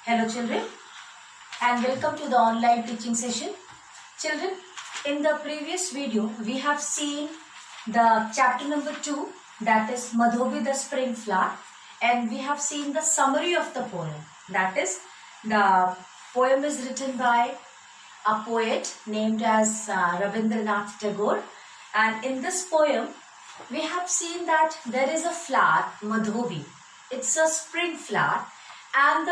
Hello children and welcome to the online teaching session. Children, in the previous video we have seen the chapter number 2, that is Madhobi the Spring Flower, and we have seen the summary of the poem. That is, the poem is written by a poet named as Rabindranath Tagore, and in this poem we have seen that there is a flower, Madhobi. It's a spring flower, and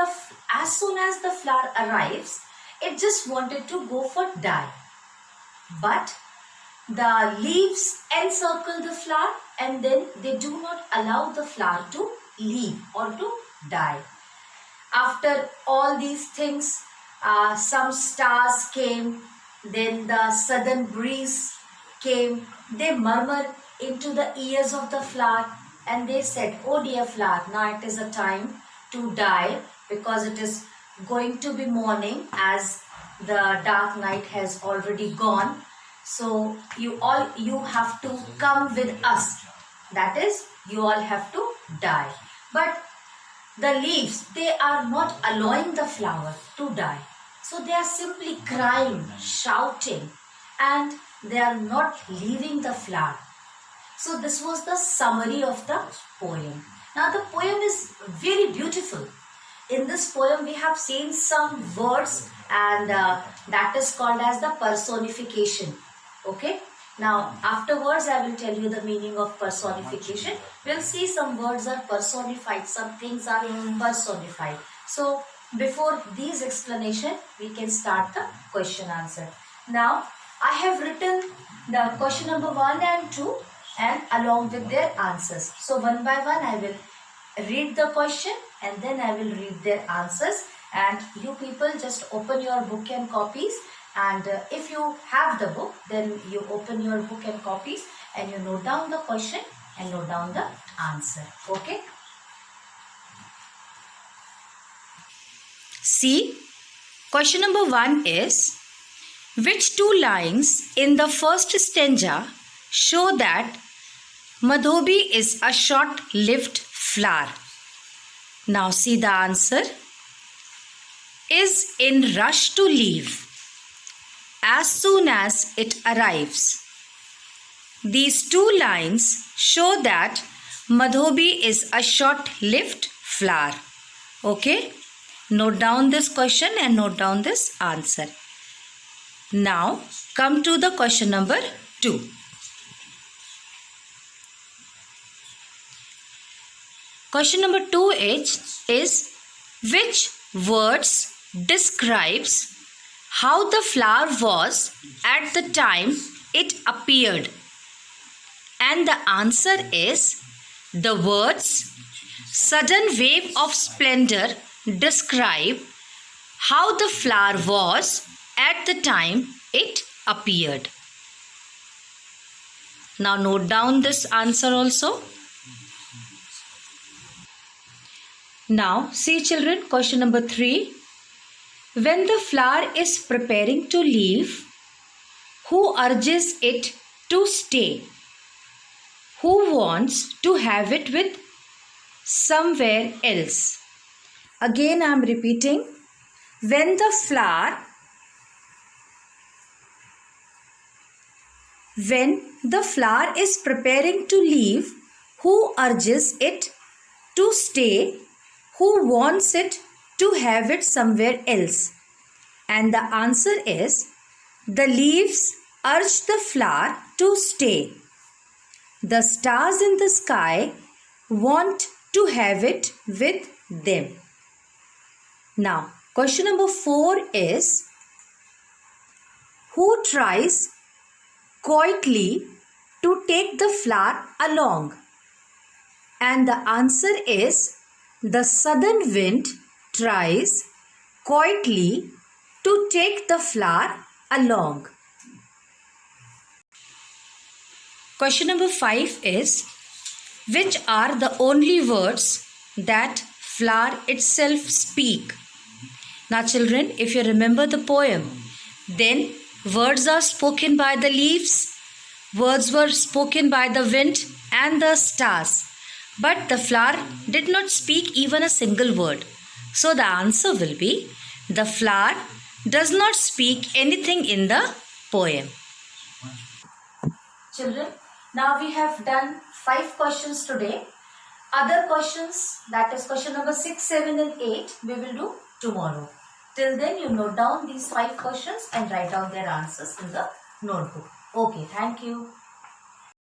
as soon as the flower arrives, it just wanted to go for dye. But the leaves encircle the flower and then they do not allow the flower to leave or to die. After all these things, some stars came, then the southern breeze came. They murmured into the ears of the flower and they said, "Oh dear flower, now it is a time to die because it is going to be morning as the dark night has already gone. So you have to come with us. That is, you all have to die." But the leaves, they are not allowing the flower to die. So they are simply crying, shouting, and they are not leaving the flower. So this was the summary of the poem. Now the poem is very beautiful. In this poem we have seen some words, and that is called as the personification. Okay. Now afterwards I will tell you the meaning of personification. We'll see some words are personified, some things are personified. So before these explanation, we can start the question answer. Now I have written the question number 1 and 2 and along with their answers. So one by one I will read the question and then I will read their answers, and you people just open your book and copies, and if you have the book, then you open your book and copies and you note down the question and note down the answer. Okay. See, question number 1 is, which two lines in the first stanza show that Madhobi is a short-lived flower? Now see the answer. Is in rush to leave as soon as it arrives. These two lines show that Madhobi is a short-lived flower. Okay? Note down this question and note down this answer. Now come to the question number 2. Question number 2 is which words describes how the flower was at the time it appeared? And the answer is, the words sudden wave of splendor describe how the flower was at the time it appeared. Now note down this answer also. Now see children, question number 3. When the flower is preparing to leave, who urges it to stay? Who wants to have it with somewhere else? Again I am repeating. When the flower is preparing to leave, who urges it to stay? Who wants it to have it somewhere else? And the answer is, the leaves urge the flower to stay. The stars in the sky want to have it with them. Now, question number 4 is, who tries quietly to take the flower along? And the answer is, the southern wind tries quietly to take the flower along. Question number 5 is, which are the only words that flower itself speak? Now children, if you remember the poem, then words are spoken by the leaves, words were spoken by the wind and the stars. But the flower did not speak even a single word. So the answer will be the flower does not speak anything in the poem. Children, now we have done 5 questions today. Other questions, that is question number 6, 7 and 8, we will do tomorrow. Till then, you note down these 5 questions and write down their answers in the notebook. Okay, thank you.